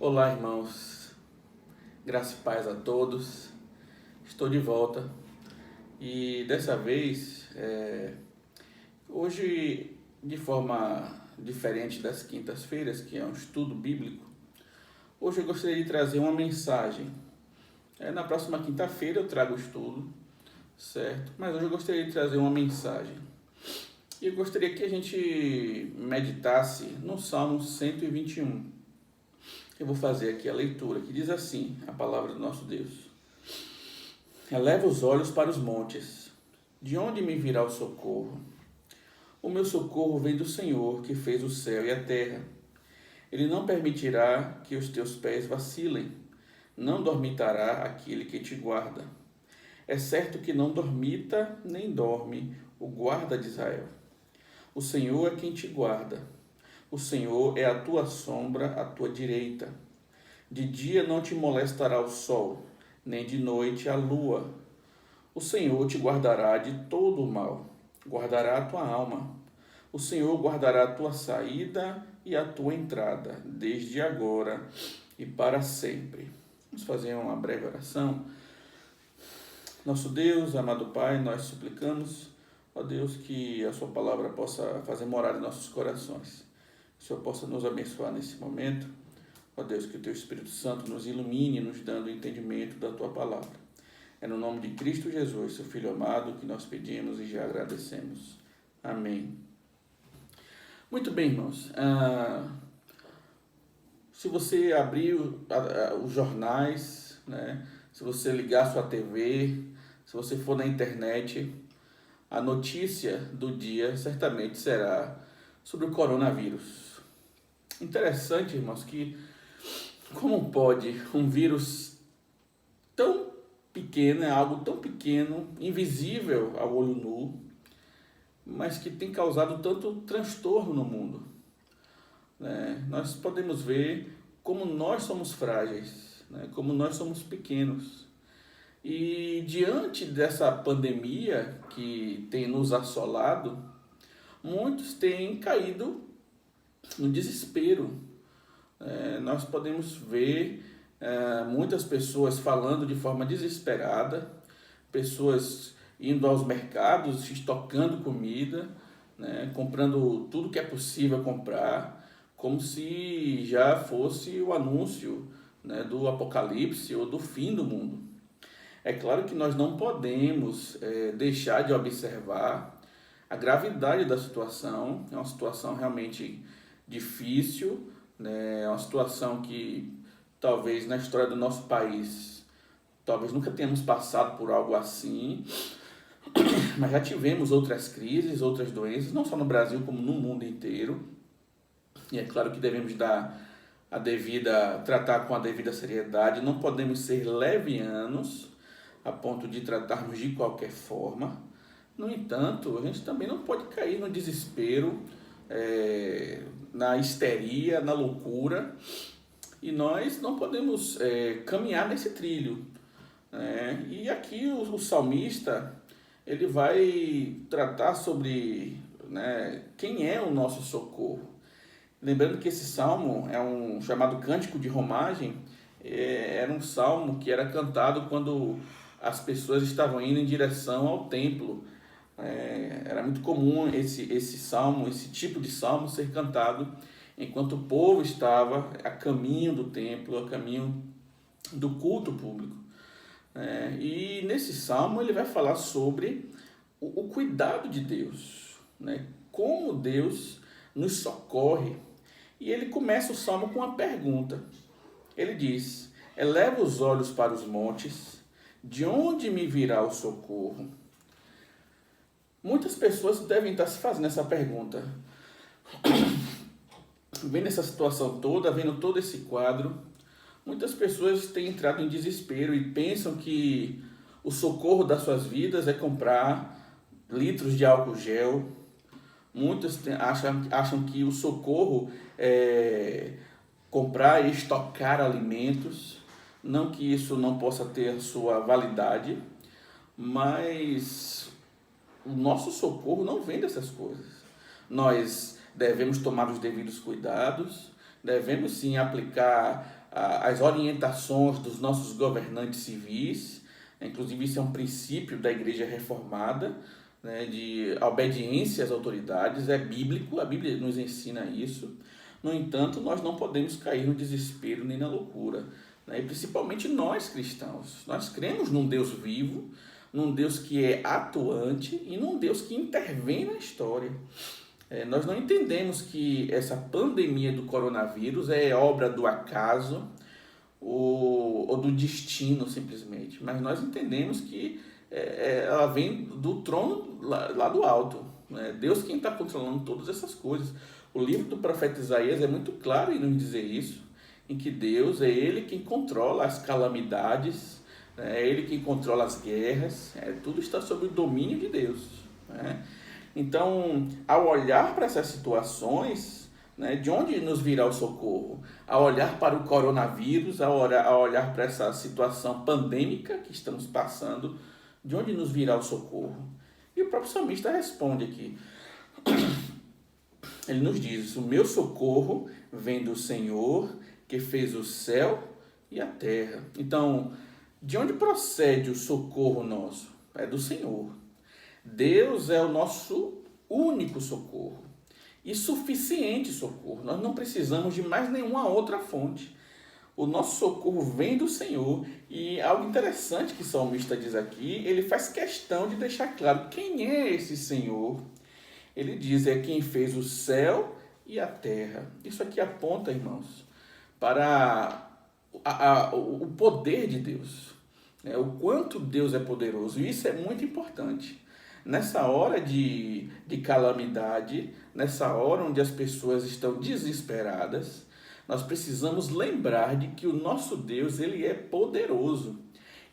Olá, irmãos, graça e paz a todos. Estou de volta e dessa vez, hoje, de forma diferente das quintas-feiras, que é um estudo bíblico, hoje eu gostaria de trazer uma mensagem. Na próxima quinta-feira eu trago o estudo, certo? Mas hoje eu gostaria de trazer uma mensagem. E eu gostaria que a gente meditasse no Salmo 121. Eu vou fazer aqui a leitura, que diz assim, a palavra do nosso Deus. Eleva os olhos para os montes. De onde me virá o socorro? O meu socorro vem do Senhor, que fez o céu e a terra. Ele não permitirá que os teus pés vacilem. Não dormitará aquele que te guarda. É certo que não dormita nem dorme o guarda de Israel. O Senhor é quem te guarda. O Senhor é a tua sombra, à tua direita. De dia não te molestará o sol, nem de noite a lua. O Senhor te guardará de todo o mal, guardará a tua alma. O Senhor guardará a tua saída e a tua entrada, desde agora e para sempre. Vamos fazer uma breve oração. Nosso Deus, amado Pai, nós suplicamos, ó Deus, que a sua palavra possa fazer morada em nossos corações. Que o Senhor possa nos abençoar nesse momento. Ó Deus, que o Teu Espírito Santo nos ilumine, nos dando o entendimento da Tua palavra. É no nome de Cristo Jesus, Seu Filho amado, que nós pedimos e já agradecemos. Amém. Muito bem, irmãos. Se você abrir os jornais, né? Se você ligar sua TV, se você for na internet, a notícia do dia certamente será sobre o coronavírus. Interessante, irmãos, que como pode um vírus tão pequeno, algo tão pequeno, invisível ao olho nu, mas que tem causado tanto transtorno no mundo. Nós podemos ver como nós somos frágeis, como nós somos pequenos. E diante dessa pandemia que tem nos assolado, muitos têm caído no desespero. Nós podemos ver muitas pessoas falando de forma desesperada, pessoas indo aos mercados, estocando comida, comprando tudo que é possível comprar, como se já fosse o anúncio, do apocalipse ou do fim do mundo. É claro que nós não podemos deixar de observar a gravidade da situação. É uma situação realmente difícil, é uma situação que talvez na história do nosso país, talvez nunca tenhamos passado por algo assim, mas já tivemos outras crises, outras doenças, não só no Brasil como no mundo inteiro. E é claro que devemos tratar com a devida seriedade, não podemos ser levianos a ponto de tratarmos de qualquer forma. No entanto, a gente também não pode cair no desespero, na histeria, na loucura, e nós não podemos caminhar nesse trilho. E aqui o salmista ele vai tratar sobre quem é o nosso socorro. Lembrando que esse salmo é um chamado Cântico de Romagem, era um salmo que era cantado quando as pessoas estavam indo em direção ao templo. Era muito comum esse salmo, esse tipo de salmo ser cantado enquanto o povo estava a caminho do templo, a caminho do culto público. E nesse salmo ele vai falar sobre o cuidado de Deus, como Deus nos socorre. E ele começa o salmo com uma pergunta. Ele diz: eleva os olhos para os montes, de onde me virá o socorro? Muitas pessoas devem estar se fazendo essa pergunta. Vendo essa situação toda, vendo todo esse quadro, muitas pessoas têm entrado em desespero e pensam que o socorro das suas vidas é comprar litros de álcool gel. Muitos acham que o socorro é comprar e estocar alimentos. Não que isso não possa ter sua validade, mas o nosso socorro não vem dessas coisas. Nós devemos tomar os devidos cuidados, devemos sim aplicar as orientações dos nossos governantes civis. Inclusive, isso é um princípio da Igreja Reformada, né, de obediência às autoridades, é bíblico, a Bíblia nos ensina isso. No entanto, nós não podemos cair no desespero nem na loucura, né? E principalmente nós cristãos. Nós cremos num Deus vivo, num Deus que é atuante e num Deus que intervém na história. Nós não entendemos que essa pandemia do coronavírus é obra do acaso ou do destino simplesmente, mas nós entendemos que ela vem do trono lá do alto, né? Deus quem está controlando todas essas coisas. O livro do profeta Isaías é muito claro em nos dizer isso, em que Deus é Ele quem controla as calamidades, né? É Ele quem controla as guerras, tudo está sob o domínio de Deus, né? Então, ao olhar para essas situações, né, de onde nos virá o socorro? Ao olhar para o coronavírus, ao olhar para essa situação pandêmica que estamos passando, de onde nos virá o socorro? E o próprio salmista responde aqui. Ele nos diz: o meu socorro vem do Senhor, que fez o céu e a terra. Então, de onde procede o socorro nosso? É do Senhor. Deus é o nosso único socorro e suficiente socorro. Nós não precisamos de mais nenhuma outra fonte. O nosso socorro vem do Senhor. E algo interessante que o salmista diz aqui, ele faz questão de deixar claro quem é esse Senhor. Ele diz: é quem fez o céu e a terra. Isso aqui aponta, irmãos, para o poder de Deus, né? O quanto Deus é poderoso. E isso é muito importante. Nessa hora de calamidade, nessa hora onde as pessoas estão desesperadas, nós precisamos lembrar de que o nosso Deus, ele é poderoso.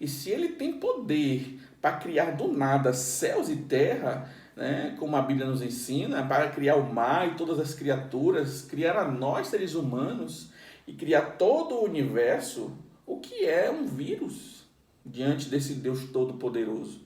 E se ele tem poder para criar do nada céus e terra, né, como a Bíblia nos ensina, para criar o mar e todas as criaturas, criar a nós, seres humanos, e criar todo o universo, o que é um vírus diante desse Deus todo-poderoso?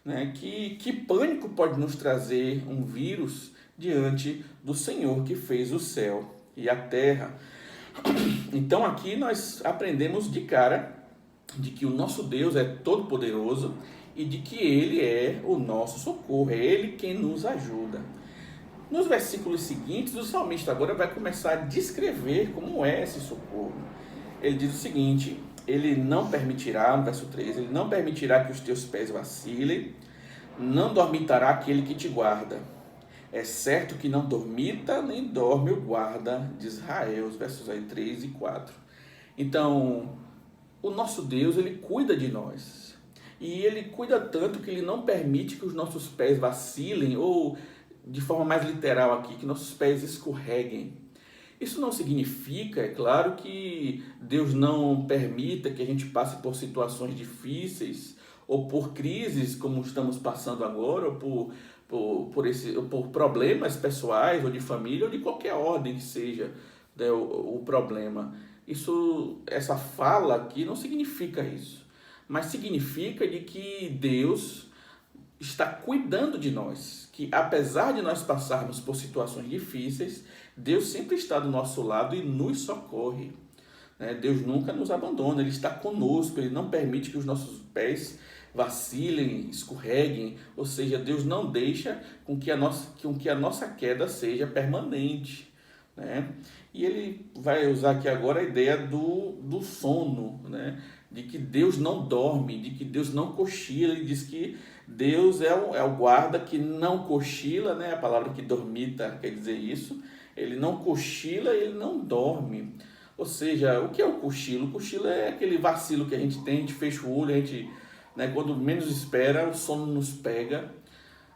Né? Que pânico pode nos trazer um vírus diante do Senhor que fez o céu e a terra? Então aqui nós aprendemos de cara de que o nosso Deus é todo poderoso e de que Ele é o nosso socorro, é Ele quem nos ajuda. Nos versículos seguintes, o salmista agora vai começar a descrever como é esse socorro. Ele diz o seguinte: ele não permitirá, no verso 13, ele não permitirá que os teus pés vacilem, não dormitará aquele que te guarda. É certo que não dormita, nem dorme o guarda de Israel. Os versos aí 3 e 4. Então, o nosso Deus, ele cuida de nós. E ele cuida tanto que ele não permite que os nossos pés vacilem, ou, de forma mais literal aqui, que nossos pés escorreguem. Isso não significa, é claro, que Deus não permita que a gente passe por situações difíceis, ou por crises como estamos passando agora, ou por problemas pessoais, ou de família, ou de qualquer ordem que seja, né, o problema. Essa fala aqui não significa isso, mas significa de que Deus está cuidando de nós, que apesar de nós passarmos por situações difíceis, Deus sempre está do nosso lado e nos socorre, né? Deus nunca nos abandona, Ele está conosco, Ele não permite que os nossos pés vacilem, escorreguem, ou seja, Deus não deixa com que a nossa queda seja permanente, né? E ele vai usar aqui agora a ideia do sono, né? De que Deus não dorme, de que Deus não cochila. Ele diz que Deus é o guarda que não cochila, né? A palavra que dormita quer dizer isso. Ele não cochila e ele não dorme. Ou seja, o que é o cochilo? O cochilo é aquele vacilo que a gente tem, a gente fecha o olho, a gente, né, quando menos espera, o sono nos pega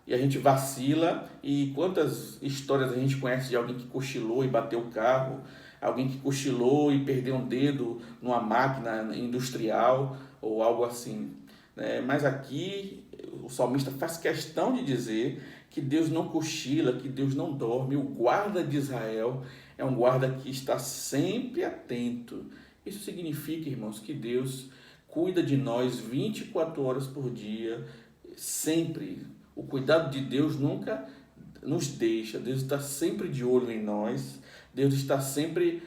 e a gente vacila. E quantas histórias a gente conhece de alguém que cochilou e bateu o carro, alguém que cochilou e perdeu um dedo numa máquina industrial ou algo assim, né? Mas aqui o salmista faz questão de dizer que Deus não cochila, que Deus não dorme. O guarda de Israel é um guarda que está sempre atento. Isso significa, irmãos, que Deus cuida de nós 24 horas por dia, sempre. O cuidado de Deus nunca nos deixa. Deus está sempre de olho em nós, Deus está sempre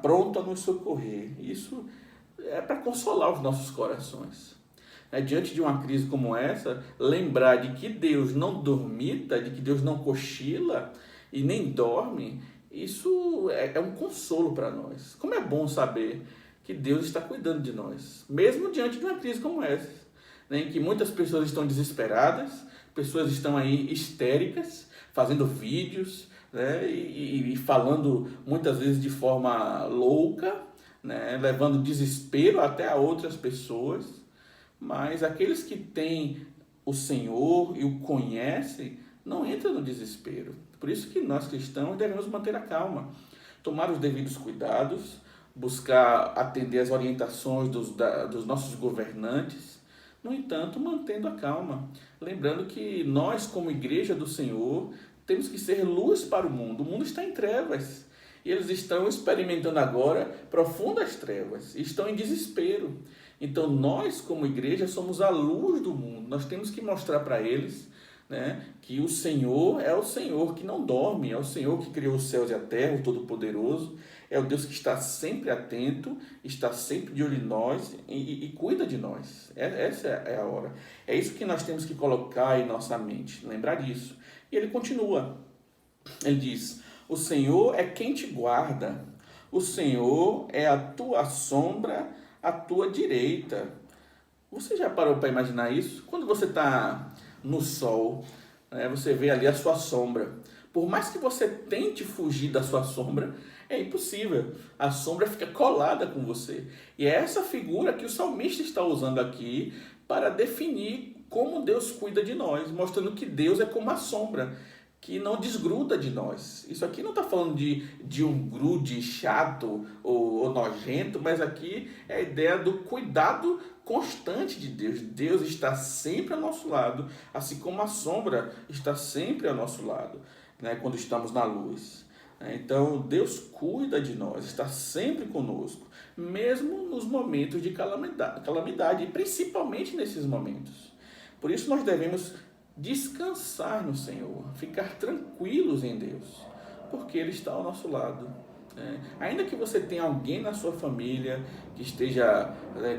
pronto a nos socorrer. Isso é para consolar os nossos corações. Diante de uma crise como essa, lembrar de que Deus não dormita, de que Deus não cochila e nem dorme, isso é um consolo para nós. Como é bom saber que Deus está cuidando de nós, mesmo diante de uma crise como essa, né, em que muitas pessoas estão desesperadas, pessoas estão aí histéricas, fazendo vídeos, né, e falando muitas vezes de forma louca, né, levando desespero até a outras pessoas, mas aqueles que têm o Senhor e o conhecem não entram no desespero. Por isso que nós cristãos devemos manter a calma, tomar os devidos cuidados, buscar atender às orientações dos nossos governantes, no entanto, mantendo a calma, lembrando que nós, como igreja do Senhor, temos que ser luz para o mundo está em trevas, e eles estão experimentando agora profundas trevas, estão em desespero. Então nós, como igreja, somos a luz do mundo, nós temos que mostrar para eles, né, que o Senhor é o Senhor que não dorme, é o Senhor que criou os céus e a terra, o Todo-Poderoso, é o Deus que está sempre atento, está sempre de olho em nós e cuida de nós. Essa é a hora. É isso que nós temos que colocar em nossa mente, lembrar disso. E ele continua, ele diz: o Senhor é quem te guarda, o Senhor é a tua sombra à tua direita. Você já parou para imaginar isso? Quando você está no sol, né, você vê ali a sua sombra. Por mais que você tente fugir da sua sombra, é impossível. A sombra fica colada com você. E é essa figura que o salmista está usando aqui para definir como Deus cuida de nós, mostrando que Deus é como a sombra, que não desgruda de nós. Isso aqui não está falando de um grude chato ou nojento, mas aqui é a ideia do cuidado constante de Deus. Deus está sempre ao nosso lado, assim como a sombra está sempre ao nosso lado, né, quando estamos na luz. Então Deus cuida de nós, está sempre conosco, mesmo nos momentos de calamidade, e principalmente nesses momentos. Por isso nós devemos descansar no Senhor, ficar tranquilos em Deus, porque Ele está ao nosso lado. Ainda que você tenha alguém na sua família que esteja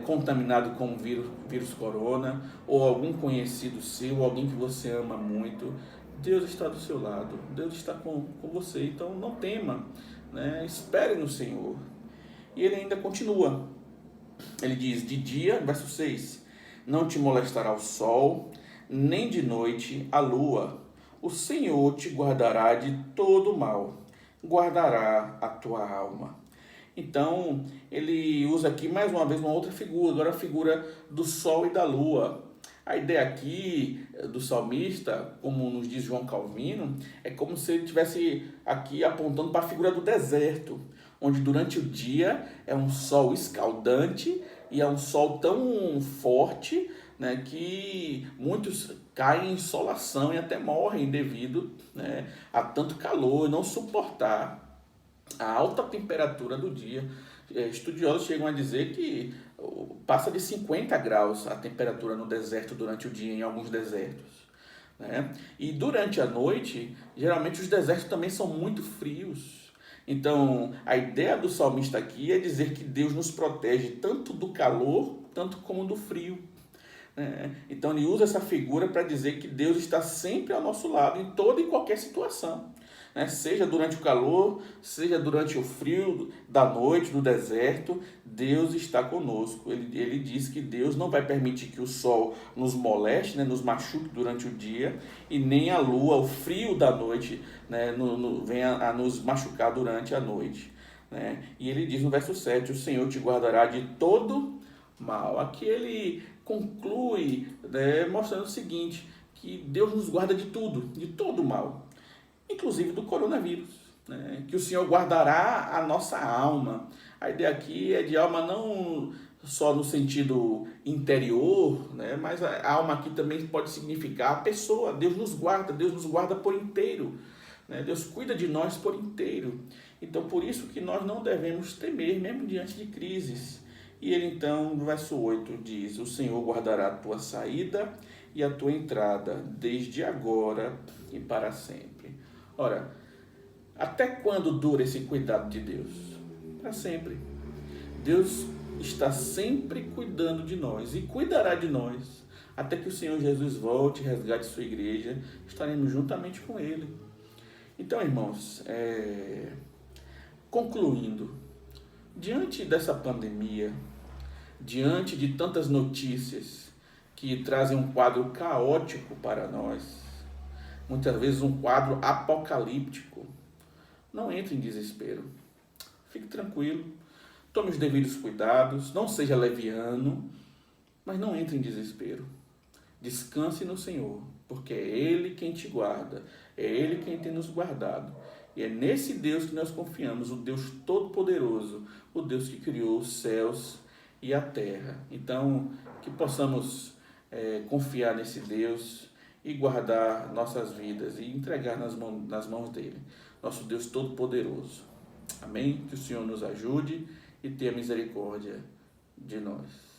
contaminado com o vírus corona, ou algum conhecido seu, alguém que você ama muito, Deus está do seu lado, Deus está com você, então não tema, né? Espere no Senhor. E ele ainda continua, ele diz: de dia, verso 6, não te molestará o sol, nem de noite a lua, o Senhor te guardará de todo mal, guardará a tua alma. Então, ele usa aqui mais uma vez uma outra figura, agora a figura do sol e da lua. A ideia aqui do salmista, como nos diz João Calvino, é como se ele estivesse aqui apontando para a figura do deserto, onde durante o dia é um sol escaldante e é um sol tão forte, né, que muitos caem em insolação e até morrem devido, né, a tanto calor e não suportar a alta temperatura do dia. Estudiosos chegam a dizer que passa de 50 graus a temperatura no deserto durante o dia, em alguns desertos, né? E durante a noite, geralmente os desertos também são muito frios. Então, a ideia do salmista aqui é dizer que Deus nos protege tanto do calor, tanto como do frio. Então, ele usa essa figura para dizer que Deus está sempre ao nosso lado, em toda e qualquer situação. Seja durante o calor, seja durante o frio da noite, do deserto, Deus está conosco. Ele diz que Deus não vai permitir que o sol nos moleste, nos machuque durante o dia, e nem a lua, o frio da noite, venha a nos machucar durante a noite. E ele diz no verso 7, o Senhor te guardará de todo mal. Aqui ele conclui, mostrando o seguinte, que Deus nos guarda de tudo, de todo mal, inclusive do coronavírus, que o Senhor guardará a nossa alma. A ideia aqui é de alma não só no sentido interior, mas a alma aqui também pode significar a pessoa. Deus nos guarda por inteiro, Deus cuida de nós por inteiro. Então, por isso que nós não devemos temer, mesmo diante de crises. E ele então, no verso 8, diz: o Senhor guardará a tua saída e a tua entrada, desde agora e para sempre. Ora, Até quando dura esse cuidado de Deus? Para sempre. Deus está sempre cuidando de nós e cuidará de nós até que o Senhor Jesus volte e resgate sua igreja. Estaremos juntamente com Ele. Então, irmãos, concluindo, diante dessa pandemia, diante de tantas notícias que trazem um quadro caótico para nós, muitas vezes um quadro apocalíptico, não entre em desespero. Fique tranquilo, tome os devidos cuidados, não seja leviano, mas não entre em desespero. Descanse no Senhor, porque é Ele quem te guarda, é Ele quem tem nos guardado. E é nesse Deus que nós confiamos, o Deus Todo-Poderoso, o Deus que criou os céus e a terra. Então, que possamos confiar nesse Deus e guardar nossas vidas e entregar nas mãos dele, nosso Deus Todo-Poderoso. Amém? Que o Senhor nos ajude e tenha misericórdia de nós.